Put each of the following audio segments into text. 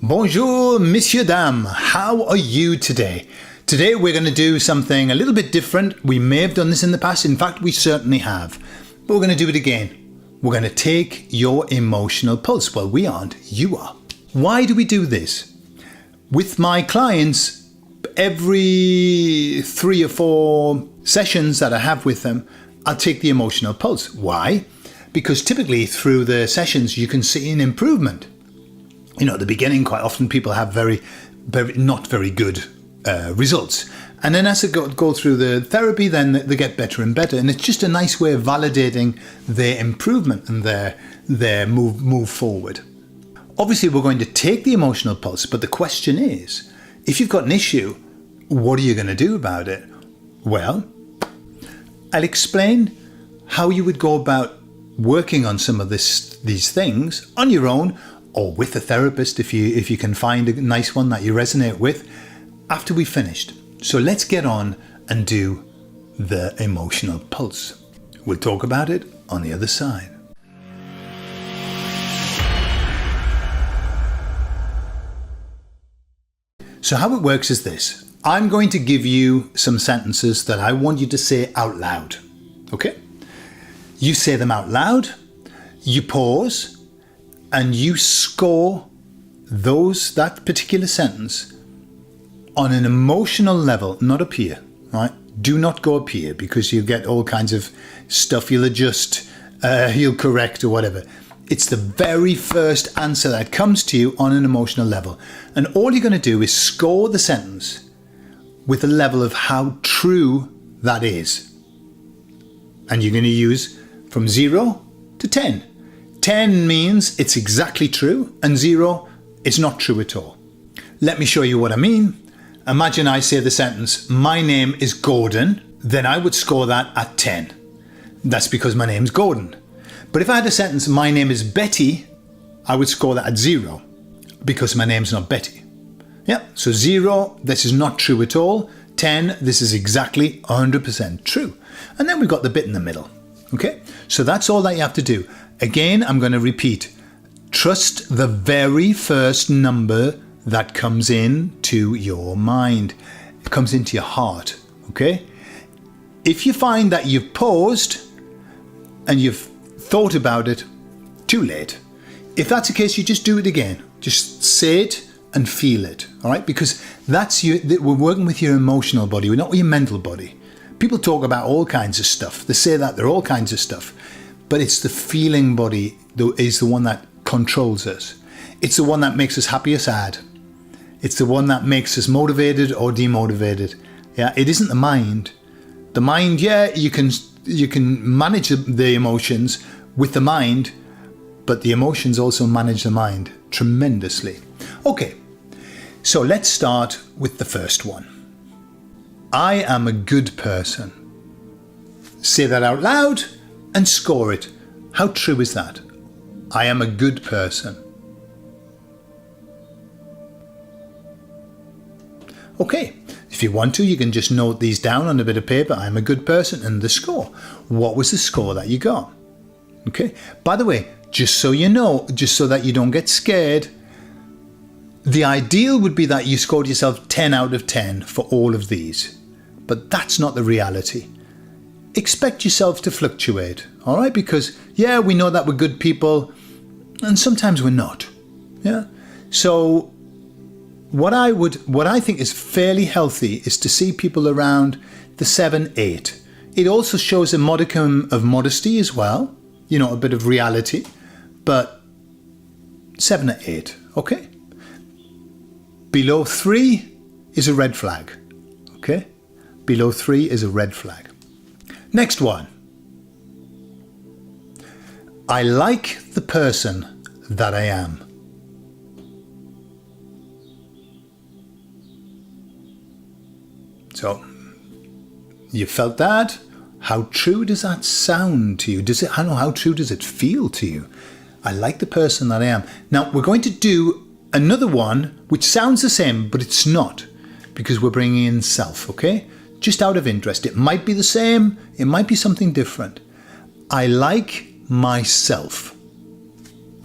Bonjour, messieurs, dames. How are you today? Today we're going to do something a little bit different. We may have done this in the past. In fact, we certainly have. But we're going to do it again. We're going to take your emotional pulse. Well, we aren't. You are. Why do we do this? With my clients, every 3 or 4 sessions that I have with them, I'll take the emotional pulse. Why? Because typically through the sessions, you can see an improvement. You know, at the beginning, quite often people have not very good results. And then as they go through the therapy, then they get better and better. And it's just a nice way of validating their improvement and their move forward. Obviously, we're going to take the emotional pulse, but the question is, if you've got an issue, what are you going to do about it? Well, I'll explain how you would go about working on some of these things on your own, or with a therapist if you can find a nice one that you resonate with, after we've finished. So let's get on and do the emotional pulse. We'll talk about it on the other side. So how it works is this. I'm going to give you some sentences that I want you to say out loud. Okay? You say them out loud, you pause, and you score that particular sentence on an emotional level, not up here, right? Do not go up here because you'll get all kinds of stuff you'll adjust, you'll correct or whatever. It's the very first answer that comes to you on an emotional level. And all you're going to do is score the sentence with a level of how true that is. And you're going to use from 0 to 10. 10 means it's exactly true, and 0, it's not true at all. Let me show you what I mean. Imagine I say the sentence, my name is Gordon, then I would score that at 10. That's because my name's Gordon. But if I had a sentence, my name is Betty, I would score that at 0, because my name's not Betty. Yeah, so 0, this is not true at all. 10, this is exactly 100% true. And then we've got the bit in the middle. Okay, so that's all that you have to do. Again, I'm going to repeat. Trust the very first number that comes into your mind. It comes into your heart, okay? If you find that you've paused and you've thought about it, too late. If that's the case, you just do it again. Just say it and feel it, all right? Because we're working with your emotional body, we're not with your mental body. People talk about all kinds of stuff. They say that they're all kinds of stuff. But it's the feeling body that is the one that controls us. It's the one that makes us happy or sad. It's the one that makes us motivated or demotivated. Yeah, it isn't the mind. The mind, yeah, you can manage the emotions with the mind, but the emotions also manage the mind tremendously. Okay, so let's start with the first one. I am a good person. Say that out loud and score it. How true is that? I am a good person. Okay, if you want to, you can just note these down on a bit of paper. I'm a good person and the score. What was the score that you got? Okay, by the way, just so you know, just so that you don't get scared, the ideal would be that you scored yourself 10 out of 10 for all of these. But that's not the reality. Expect yourself to fluctuate, all right? Because, yeah, we know that we're good people, and sometimes we're not, yeah? So what I think is fairly healthy is to see people around the 7, 8. It also shows a modicum of modesty as well, you know, a bit of reality, but 7 or 8, okay? Below 3 is a red flag, okay? Below 3 is a red flag. Next one. I like the person that I am. So, you felt that? How true does that sound to you? How true does it feel to you? I like the person that I am. Now, we're going to do another one which sounds the same, but it's not, because we're bringing in self, okay? Just out of interest. It might be the same, it might be something different. I like myself.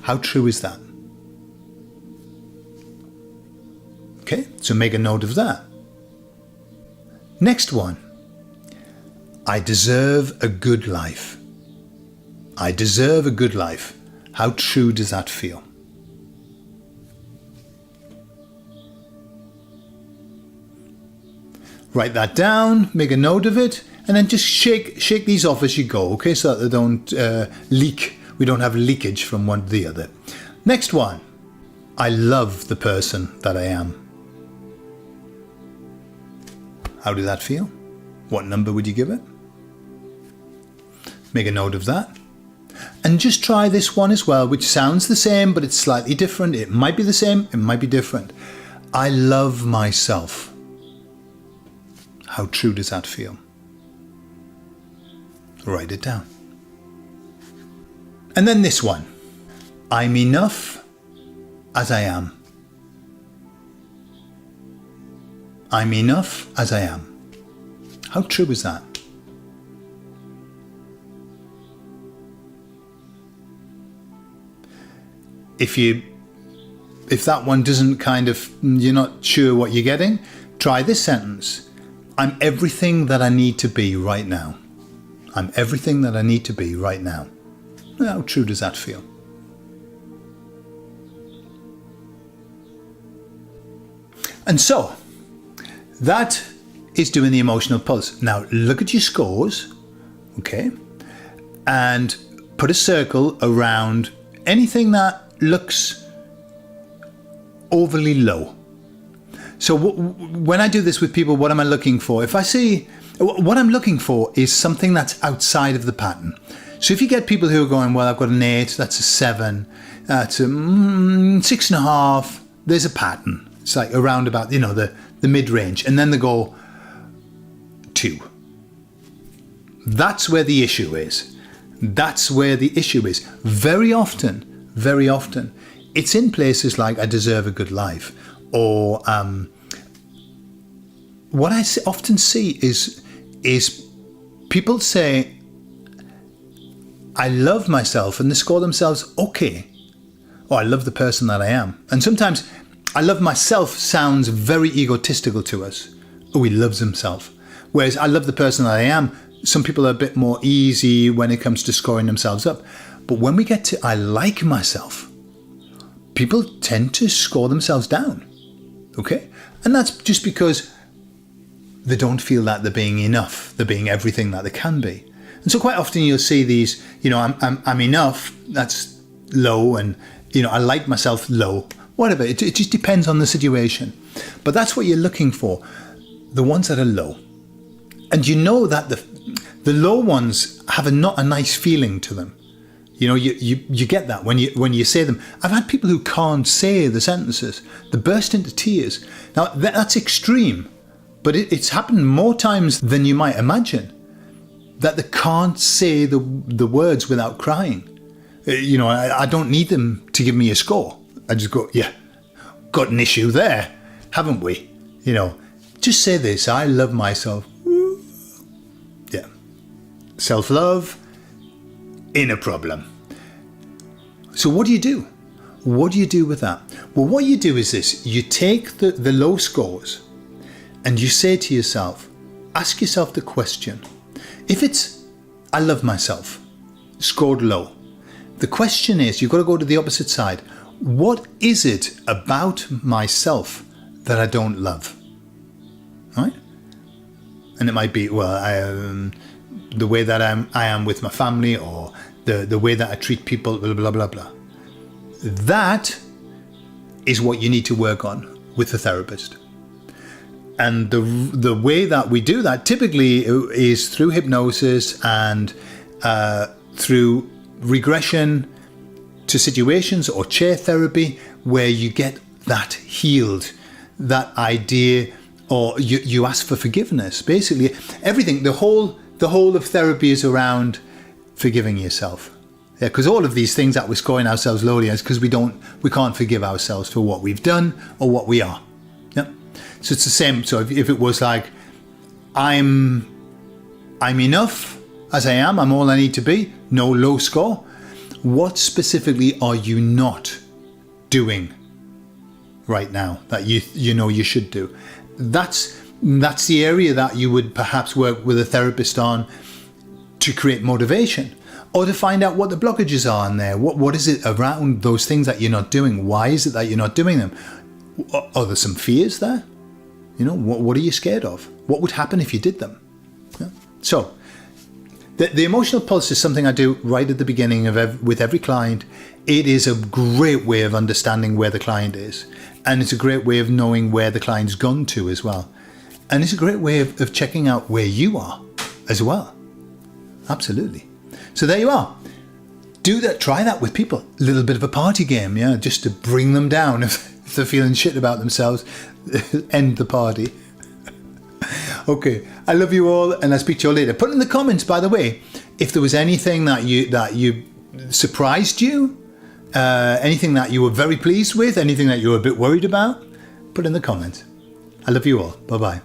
How true is that? Okay, so make a note of that. Next one. I deserve a good life. I deserve a good life. How true does that feel? Write that down, make a note of it, and then just shake these off as you go, okay, so that they don't leak. We don't have leakage from one to the other. Next one. I love the person that I am. How did that feel? What number would you give it? Make a note of that. And just try this one as well, which sounds the same, but it's slightly different. It might be the same, it might be different. I love myself. How true does that feel? Write it down. And then this one. I'm enough as I am. I'm enough as I am. How true is that? If that one doesn't you're not sure what you're getting, try this sentence. I'm everything that I need to be right now. I'm everything that I need to be right now. How true does that feel? And so, that is doing the emotional pulse. Now, look at your scores, okay? And put a circle around anything that looks overly low. So when I do this with people, what am I looking for? If I see, what I'm looking for is something that's outside of the pattern. So if you get people who are going, well, I've got an 8, that's a 7, that's a 6.5, there's a pattern. It's like around about, the mid-range. And then they go 2. That's where the issue is. That's where the issue is. Very often, it's in places like I deserve a good life. Or what I often see is people say, I love myself, and they score themselves okay. Or I love the person that I am. And sometimes I love myself sounds very egotistical to us. Oh, he loves himself. Whereas I love the person that I am, some people are a bit more easy when it comes to scoring themselves up. But when we get to I like myself, people tend to score themselves down. Okay? And that's just because they don't feel that they're being enough. They're being everything that they can be. And so quite often you'll see these, I'm enough, that's low, and, I like myself, low, whatever. It just depends on the situation. But that's what you're looking for, the ones that are low. And you know that the low ones have not a nice feeling to them. You get that when you say them. I've had people who can't say the sentences. They burst into tears. Now, that's extreme, but it's happened more times than you might imagine, that they can't say the words without crying. I don't need them to give me a score. I just go, yeah, got an issue there, haven't we? Just say this, I love myself. Yeah. Self-love, ain't a problem. So what do you do? What do you do with that? Well, what you do is this. You take the low scores and you say to yourself, ask yourself the question. If it's, I love myself, scored low, the question is, you've got to go to the opposite side. What is it about myself that I don't love? Right? And it might be, the way that I am with my family, or the way that I treat people, blah, blah, blah, blah. That is what you need to work on with the therapist. And the way that we do that typically is through hypnosis and through regression to situations or chair therapy, where you get that healed, that idea, or you ask for forgiveness. Basically, everything, the whole of therapy is around forgiving yourself. Yeah, because all of these things that we're scoring ourselves lowly is because we can't forgive ourselves for what we've done or what we are. Yeah. So it's the same. So if it was like, I'm enough as I am, I'm all I need to be, no low score. What specifically are you not doing right now that you know you should do. That's the area that you would perhaps work with a therapist on to create motivation, or to find out what the blockages are in there. What is it around those things that you're not doing? Why is it that you're not doing them? Are there some fears there? You know, what are you scared of? What would happen if you did them? Yeah. So the emotional pulse is something I do right at the beginning of with every client. It is a great way of understanding where the client is, and it's a great way of knowing where the client's gone to as well. And it's a great way of checking out where you are as well. Absolutely. So there you are. Do that. Try that with people. A little bit of a party game, yeah, just to bring them down if they're feeling shit about themselves. End the party. Okay. I love you all, and I'll speak to you all later. Put in the comments, by the way, if there was anything that you surprised you, anything that you were very pleased with, anything that you were a bit worried about. Put in the comments. I love you all. Bye bye.